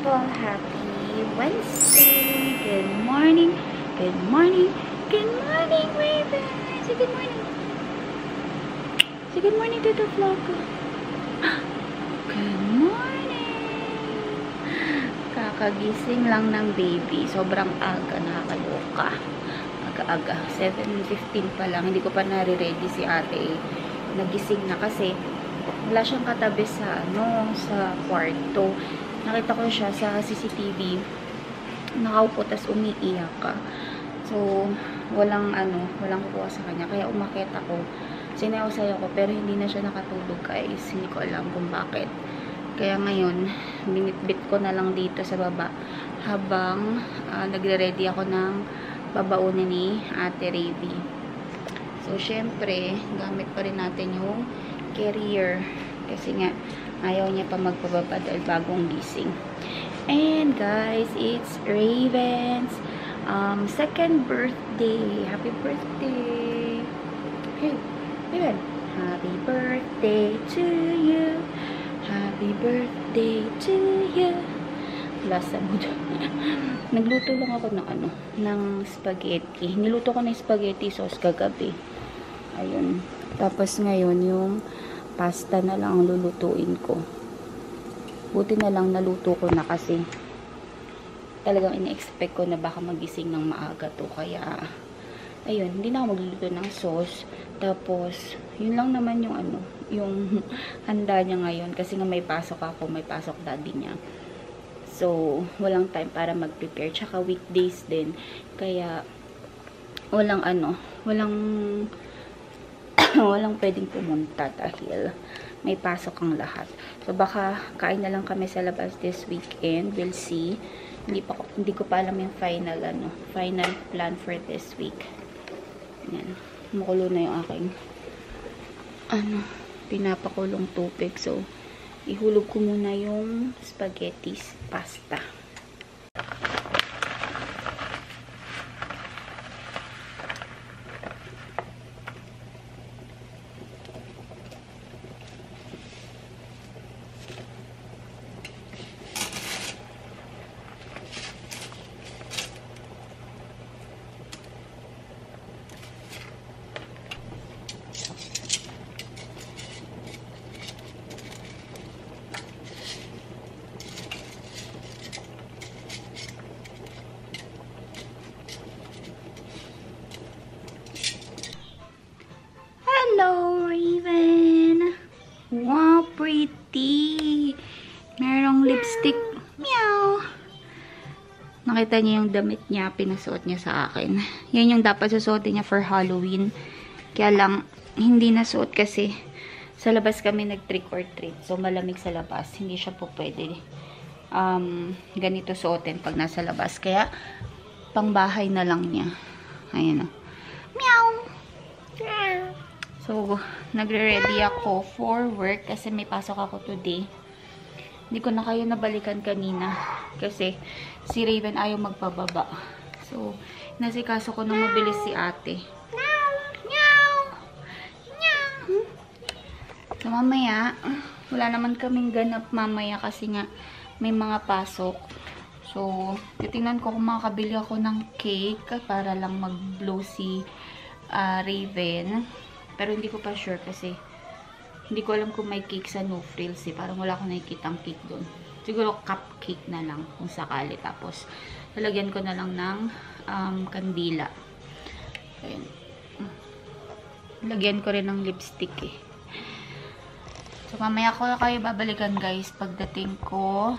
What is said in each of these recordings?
beautiful, happy Wednesday. Good morning. Good morning. Good morning, Raven. Say good morning. Say good morning to the vlog. Good morning. Kakagising lang ng baby. Sobrang aga, nakakaloka. Aga-aga. 7:15 pa lang. Hindi ko pa nare-ready si ate. Nagising na kasi wala siyang katabi sa sa kwarto. Nakita ko siya sa CCTV. Nakaupo tas umiiyak ka. So, walang kukuha sa kanya. Kaya umakyat ako. Sinayaw-sayaw ko pero hindi na siya nakatulog, guys. Hindi ko alam kung bakit. Kaya ngayon, binitbit ko na lang dito sa baba habang nagre-ready ako ng babaunin ni Ate Ravi. So, syempre, gamit pa rin natin yung carrier. Kasi nga, ayaw niya pa magpababa dahil bagong gising. And guys, it's Raven's second birthday. Happy birthday! Hey, Raven! Happy birthday to you! Happy birthday to you! Lasa mo dyan. Nagluto lang ako ng spaghetti. Niluto ko na yung spaghetti sauce kagabi. Ayun. Tapos ngayon, yung pasta na lang ang lulutuin ko. Buti na lang naluto ko na kasi talagang ina-expect ko na baka magising ng maaga to. Kaya, ayun, hindi na ako magluluto ng sauce. Tapos, yun lang naman yung yung handa niya ngayon. Kasi nga may pasok ako, may pasok daddy niya. So, walang time para mag-prepare. Tsaka weekdays din. Kaya, walang walang pwedeng pumunta dahil may pasok ang lahat. So, baka kain na lang kami sa labas this weekend. We'll see. Hindi ko pa alam yung final plan for this week. Yan. Makulo na yung aking pinapakulong tubig. So, ihulog ko muna yung spaghetti pasta. Hello, Raven! Wow, pretty! Merong lipstick. Meow! Nakita niya yung damit niya, pinasuot niya sa akin. Yan yung dapat susuotin niya for Halloween. Kaya lang, hindi nasuot kasi sa labas kami nag-trick or treat. So, malamig sa labas. Hindi siya po pwede ganito suotin pag nasa labas. Kaya, pangbahay na lang niya. Ayan o. Meow! So, nagre-ready ako for work kasi may pasok ako today. Hindi ko na kayo nabalikan kanina kasi si Raven ayaw magpababa. So, nasikaso ko na mabilis si ate. Meow! Meow! So, mamaya, wala naman kaming ganap mamaya kasi nga may mga pasok. So, titingnan ko kung makakabili ako ng cake para lang mag-blow si Raven. Pero hindi ko pa sure kasi hindi ko alam kung may cake sa No Frills eh. Parang wala akong nakikitang cake doon. Siguro cupcake na lang kung sakali. Tapos, lalagyan ko na lang ng kandila. Ayan. Lagyan ko rin ng lipstick eh. So, mamaya ko kayo babalikan guys pagdating ko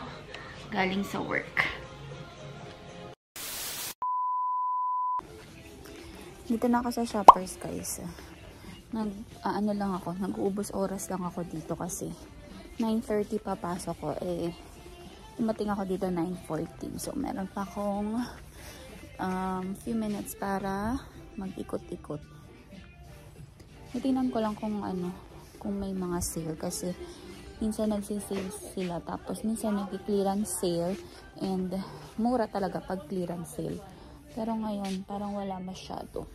galing sa work. Dito na ako sa Shoppers guys. Nag-uubos oras lang ako dito kasi 9:30 papasok ko eh. Dumating ako dito 9:14. So, meron pa akong few minutes para mag-ikot-ikot. Tingnan ko lang kung may mga sale kasi minsan nagsi-sale sila tapos minsan nag-clearance sale and mura talaga pag clearance sale. Pero ngayon parang wala masyado.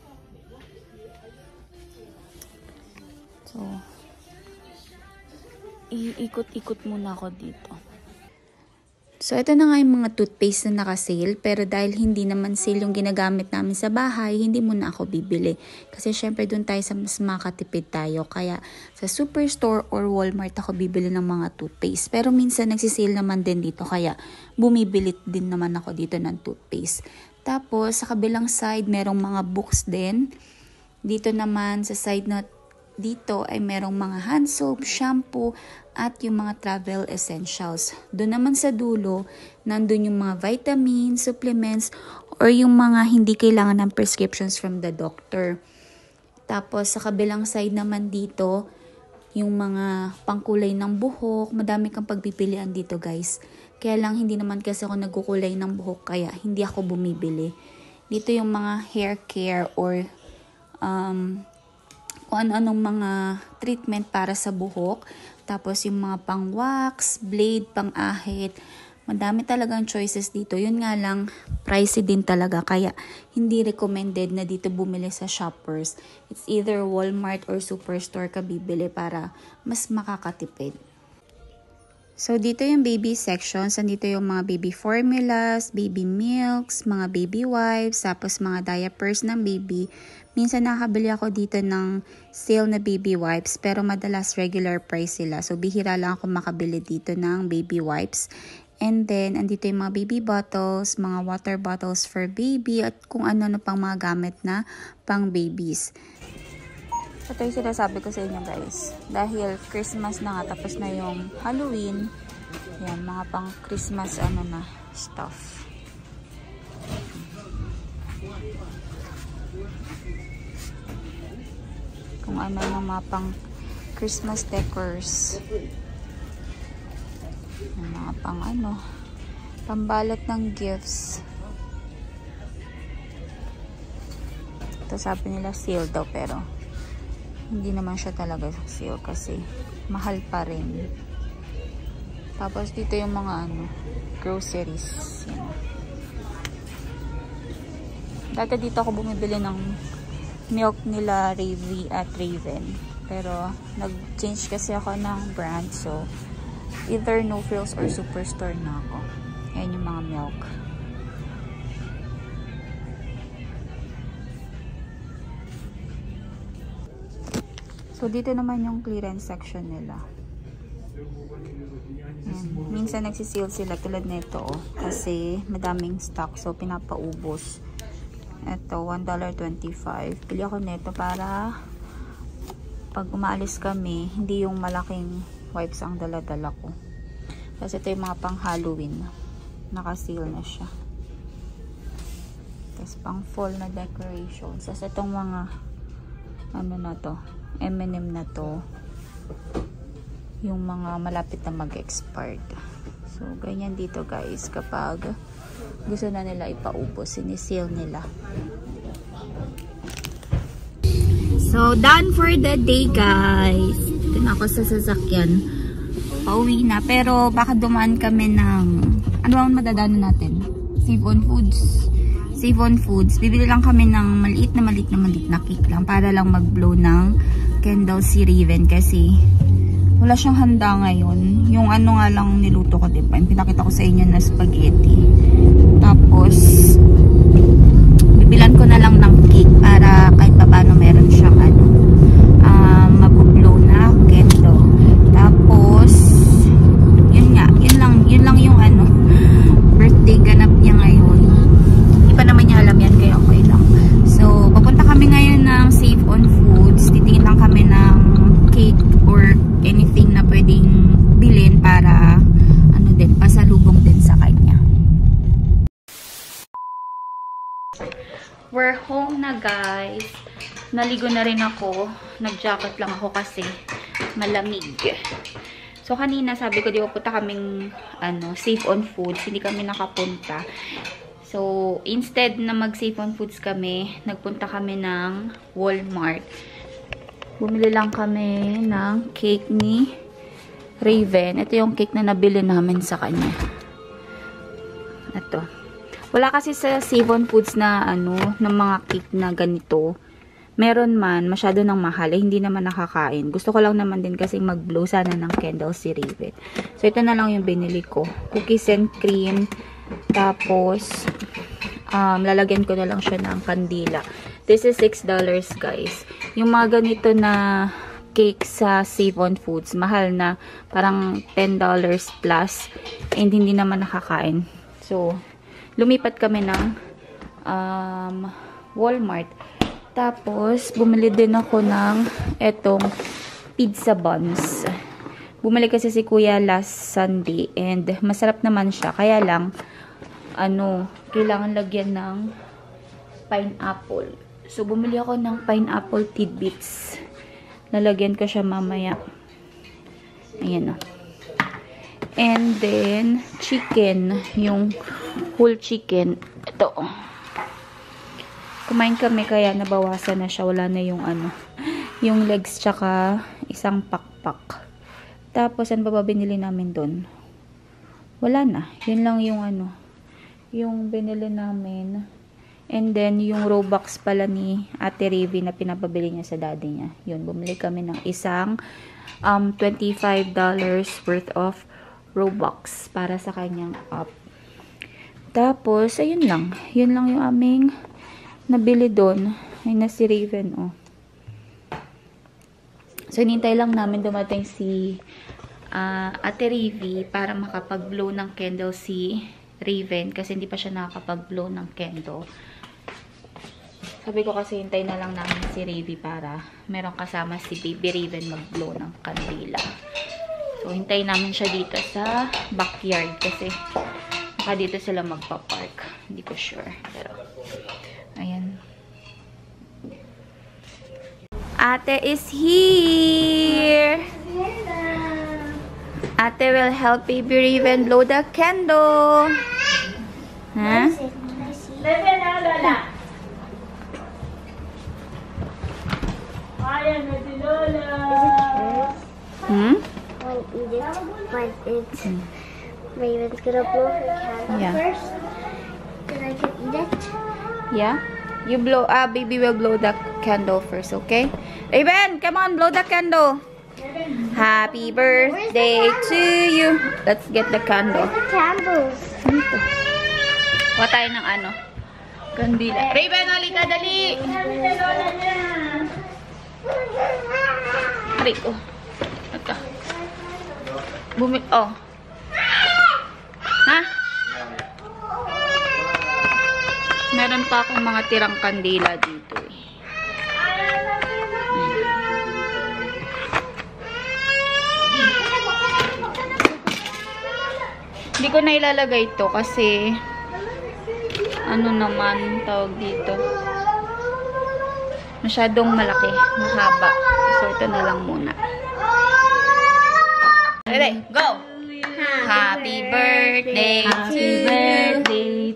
So, iikot-ikot muna ako dito. So, ito na nga yung mga toothpaste na naka-sale. Pero dahil hindi naman sale yung ginagamit namin sa bahay, hindi muna ako bibili. Kasi syempre dun tayo sa mas makatipid tayo. Kaya sa Superstore or Walmart ako bibili ng mga toothpaste. Pero minsan nagsisale naman din dito. Kaya bumibili din naman ako dito ng toothpaste. Tapos sa kabilang side, merong mga books din. Dito naman sa side na dito ay merong mga hand soap, shampoo, at yung mga travel essentials. Doon naman sa dulo, nandun yung mga vitamins, supplements, or yung mga hindi kailangan ng prescriptions from the doctor. Tapos sa kabilang side naman dito, yung mga pangkulay ng buhok. Madami kang pagpipilian dito guys. Kaya lang hindi naman kasi ako nagkukulay ng buhok kaya hindi ako bumibili. Dito yung mga hair care or kung ano-anong mga treatment para sa buhok. Tapos yung mga pang-wax, blade, pang-ahit. Madami talagang choices dito. Yun nga lang, pricey din talaga. Kaya hindi recommended na dito bumili sa Shoppers. It's either Walmart or Superstore ka bibili para mas makakatipid. So, dito yung baby sections. Andito yung mga baby formulas, baby milks, mga baby wipes, tapos mga diapers ng baby. Minsan nakakabili ako dito ng sale na baby wipes, pero madalas regular price sila. So, bihira lang ako makabili dito ng baby wipes. And then, andito yung mga baby bottles, mga water bottles for baby, at kung ano-ano pang mga gamit na pang babies. Ito yung sinasabi ko sa inyo guys. Dahil Christmas na nga, tapos na yung Halloween. Yan, mga pang Christmas na stuff. Kung ano yung mga pang Christmas decors. Yung mga pang pambalot ng gifts. Ito sabi nila sale daw pero hindi naman siya talaga sale kasi mahal pa rin. Tapos dito yung mga groceries. Yan. Dati dito ako bumibili ng milk nila Ravi at Raven. Pero nag-change kasi ako ng brand. So either No Frills or Superstore na ako. Yan yung mga milk. So, dito naman yung clearance section nila. Ayan. Minsan nagsisale sila tulad nito kasi madaming stock. So, pinapaubos. Ito, $1.25. Pili ako nito para pag umaalis kami, hindi yung malaking wipes ang dala-dala ko. Kasi ito yung mga pang Halloween. Naka-seal na siya. Tapos pang fall na decorations. Tapos itong mga na to. M&M na to, yung mga malapit na mag-expired. So, ganyan dito guys, kapag gusto na nila ipaubos, sinisale nila. So, done for the day guys. Ito na ako sa sasakyan. Pauwi na, pero baka dumaan kami ng, ano ang madadaanan natin? Save on Foods. Save on Foods. Bibili lang kami ng maliit na cake lang para lang mag-blow ng candle si Raven kasi wala siyang handa ngayon. Yung nga lang niluto ko, diba? Yung pinakita ko sa inyo na spaghetti. Tapos, bibilan ko na lang ng cake para kahit pa paano meron siyang mag-blow na candle. Tapos, yun lang yung birthday ganap niya ngayon. Hindi pa naman niya alam yan, kaya okay lang. So, papunta kami ngayon ng Save on Foods. Titingin lang kami ng cake or anything na pwedeng bilhin para pasalubong din sa kanya. We're home na guys. Naligo na rin ako. Nag-jacket lang ako kasi malamig. So, kanina sabi ko, di ba punta kaming Save on Foods. Hindi kami nakapunta. So, instead na mag-Save on Foods kami, nagpunta kami ng Walmart. Bumili lang kami ng cake ni Raven. Ito yung cake na nabili namin sa kanya. Ito. Wala kasi sa Save on Foods na ng mga cake na ganito. meron man, masyado nang mahal, eh, hindi naman nakakain. Gusto ko lang naman din kasi mag-blow sana ng candle si Raven. So, ito na lang yung binili ko. Cookies and cream. Tapos, lalagyan ko na lang siya ng kandila. This is $6, guys. Yung mga ganito na cake sa Save on Foods, mahal na. Parang $10 plus. And hindi naman nakakain. So, lumipat kami ng Walmart. Tapos, bumili din ako ng etong pizza buns. Bumili kasi si Kuya last Sunday. And masarap naman siya. Kaya lang, kailangan lagyan ng pineapple. So, bumili ako ng pineapple tidbits. Lalagyan ko siya mamaya. Ayan o. And then, chicken. Yung whole chicken. Ito. Kumain kami kaya nabawasan na siya. Wala na yung yung legs tsaka isang pakpak. Tapos, ano ba binili namin doon? Wala na. Yun lang yung yung binili namin. And then, yung Robux pala ni Ate Ravi na pinapabili niya sa daddy niya. Yun, bumili kami ng isang $25 worth of Robux para sa kanyang app. Tapos, ayun lang. Yun lang yung aming nabili doon. Ay, na si Raven, oh. So, hinintay lang namin dumating si Ate Ravi para makapag-blow ng candle si Raven kasi hindi pa siya nakakapag-blow ng candle. Sabi ko kasi hintay na lang namin si Ravi para meron kasama si Baby Raven mag-blow ng kandila. So, hintay namin siya dito sa backyard kasi baka dito sila magpa-park. Hindi ko sure. Pero, ayan. Ate is here! Ate will help Baby Raven blow the candle. Huh? Hmm? But it's Raven's gonna blow her candle first. Then I can eat it. Yeah? You blow, Baby will blow the candle first, okay? Raven, come on, blow the candle. Happy birthday to you. Let's get the candle. Where's the candles? Dito. Kuha tayo ng kandila. Raven, halika, dali! Aray ko. Ito. Oh. Ha? Meron pa akong mga tirang kandila dito eh. Hindi ko na ilalagay ito kasi naman tawag dito. Masyadong malaki, mahaba. So ito na lang muna. Ready, go! Happy birthday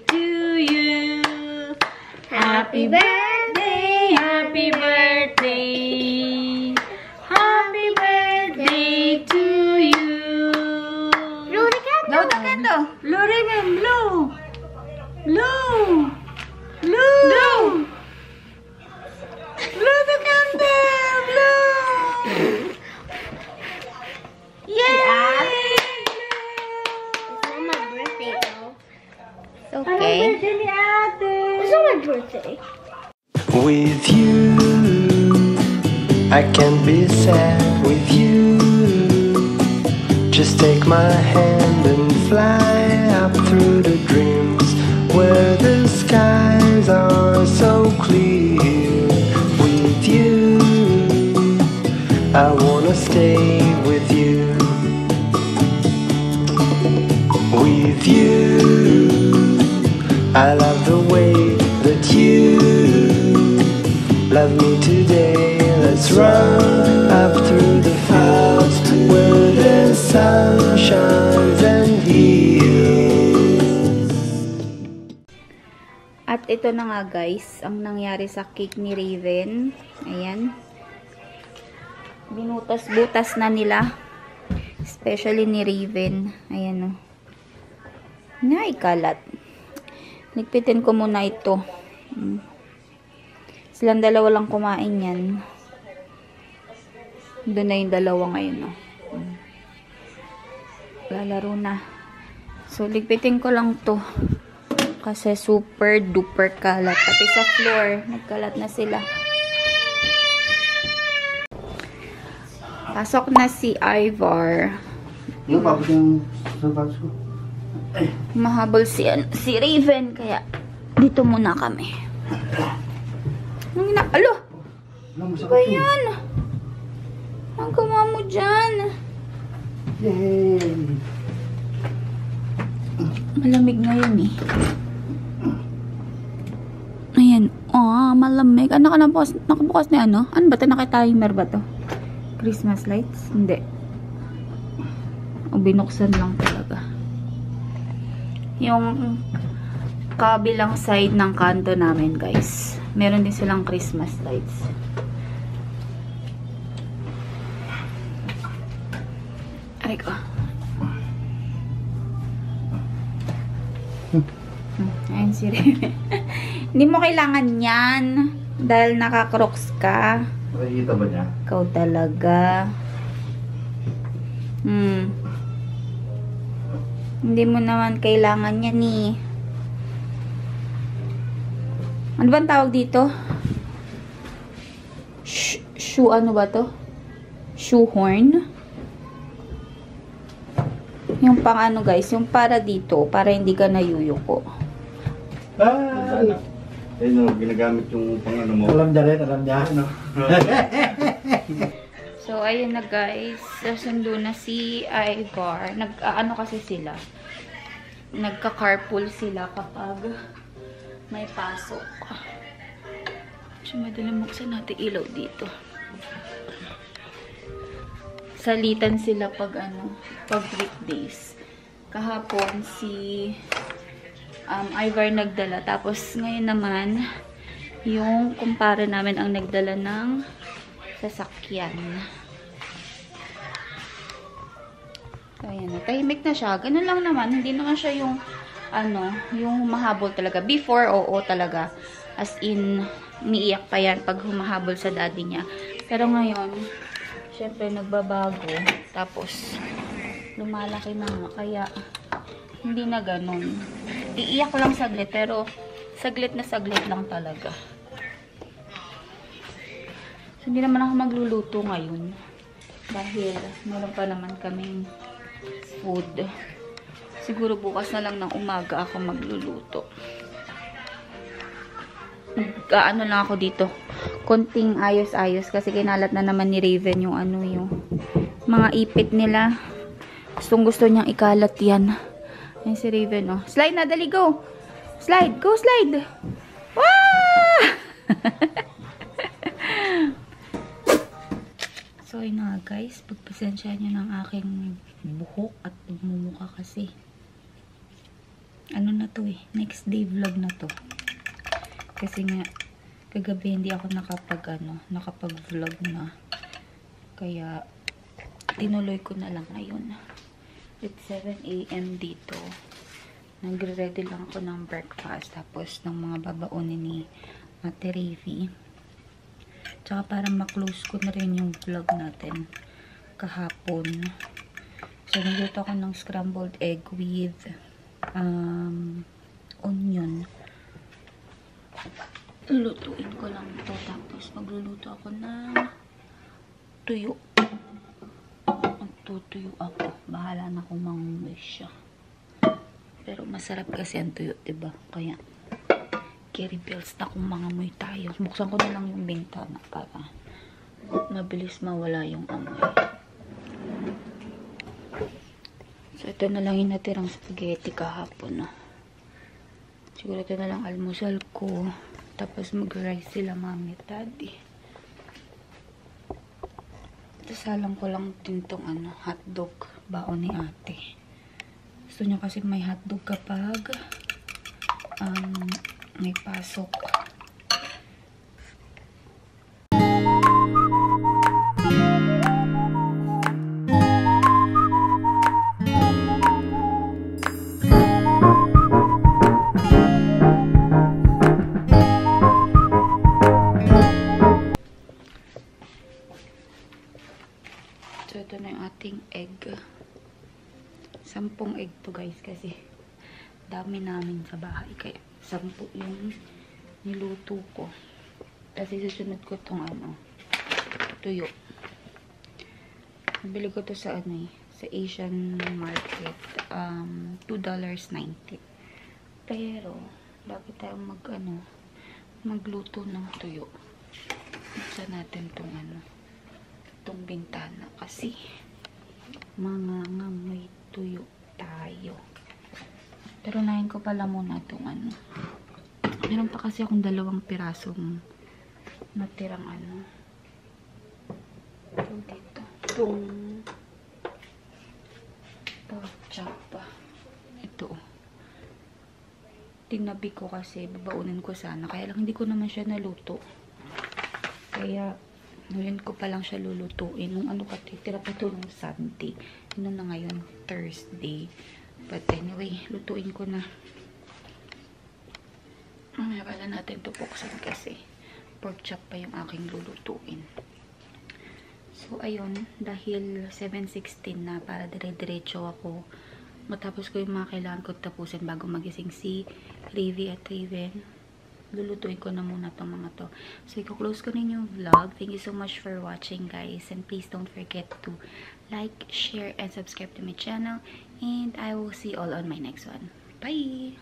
to you. Happy birthday, happy birthday. Happy birthday to you. Blow the candle. Blow the candle. Blow, Raven, blow. Blow. Blow. Blow. Blow the candle. Blow. Yay! It's not my birthday though. Okay. It's not my birthday. With you, I can't be sad with you. Just take my hand and fly up through the dreams where the skies are so clear. With you, I wanna stay with you. With you, I love the way that you love me today. Let's run up through the fields where the sun shines and heals. At ito na nga guys, ang nangyari sa cake ni Raven. Ayan. Binutas-butas na nila. Especially ni Raven. Ayan o. Naikalat. Ligpitin ko muna ito. Silang dalawa lang kumain yan. Doon na yung dalawa ngayon, no? Lalaro na. So, ligpitin ko lang to. Kasi super duper kalat. Pati sa floor, nagkalat na sila. Pasok na si Ivar. Yung papos yung sapatos ko. Mahabol si Raven. Kaya, dito muna kami. Alo! Ano ba yan? Ang gawa mo dyan? Yay! Malamig ngayon eh. Ayan. Oh, malamig. Ano ka nakabukas na ano? Ano ba ito? Naka-timer ba ito? Christmas lights? Hindi. O binuksan lang talaga. Yung kabilang side ng kanto namin, guys. Meron din silang Christmas lights. Ay ko. Ayun si Rene. Hindi mo kailangan yan. Dahil naka-crocs ka. Nakikita ba niya? Ikaw talaga. Hindi mo naman kailangan yan eh. Ano ba ang tawag dito? Shoe ano ba to? Shoehorn? Yung pang ano guys, yung para dito, para hindi ka nayuyuko. Ayun o, ginagamit yung pang ano mo. Alam niya rin, alam niya. Ano? So, ayun na guys. Nasundo na si Ivar. Ano kasi sila? Nagka-carpool sila kapag may pasok. So, madali buksan natin ilaw dito. Salitan sila pag pag weekdays. Kahapon si Ivar nagdala. Tapos ngayon naman, yung kumpare namin ang nagdala ng sasakyan. So, ayan na. Tahimik na siya. Ganun lang naman. Hindi naman siya yung yung mahabol talaga. Before, oo talaga. As in, umiiyak pa yan pag humahabol sa daddy niya. Pero ngayon, syempre nagbabago. Tapos, lumalaki na nga. Kaya, hindi na ganun. Iiyak lang saglit. Pero, saglit na saglit lang talaga. So, hindi naman ako magluluto ngayon. Dahil, meron pa naman kaming food. Siguro bukas na lang ng umaga ako magluluto. Ano lang ako dito. Konting ayos-ayos. Kasi kinalat na naman ni Raven yung yung mga ipit nila. Gusto niyang ikalat yan. Ayan si Raven, oh. Slide na, dali, go! Slide! Go, slide! Wah! So, yun na guys. Pagpasensya nyo ng aking buhok at pagmumukha kasi. Ano na to eh. Next day vlog na to. Kasi nga, kagabi hindi ako nakapag-vlog na. Kaya, tinuloy ko na lang ngayon. It's 7 AM dito. Nagre-ready lang ako ng breakfast. Tapos, ng mga babaunin ni Ate Ravi. Tsaka para ma-close ko na rin yung vlog natin kahapon. So, nagluto ako ng scrambled egg with onion. Lutuin ko lang ito. Tapos, magluluto ako ng tuyo. Magtutuyo ako. Bahala na kung mang-wish siya. Pero masarap kasi ang tuyo, diba? Kaya, carry bells na kung mangamoy tayo. Buksan ko na lang yung bintana para mabilis mawala yung amoy. So, ito na lang yung natirang spaghetti kahapon. Siguro ito na lang almusal ko. Tapos mag-rice sila mami at daddy. Salang ko lang din tong hotdog baon ni ate. Gusto niya kasi may hotdog kapag may pasok. egg. 10 egg to guys kasi dami namin sa bahay. Kaya 10 yung niluto ko. Kasi susunod ko itong tuyo. Nabili ko to sa sa Asian market. $2.90. Pero bago tayo magluto ng tuyo, buksan natin itong bintana kasi mangangamoy tuyo tayo. Pero nahin ko pala muna itong meron pa kasi akong 2 pirasong natirang dito. Itong pork chop pa. Ito. Tinabi ko kasi babaunin ko sana. Kaya lang hindi ko naman siya naluto. Kaya ngayon ko pa lang siya lulutuin. Nung titira pa ito nung Sunday. Ano na ngayon? Thursday. But anyway, lutuin ko na. Mamaya pala natin ito buksan kasi pork chop pa yung aking lulutuin. So, ayun. Dahil 7:16 na para dire-diretso ako. Matapos ko yung mga kailangan ko tapusin bago magising si Ravi at Raven. Lulutuin ko na muna itong mga to. So, i-close ko na yung vlog. Thank you so much for watching, guys. And please don't forget to like, share, and subscribe to my channel. And I will see you all on my next one. Bye!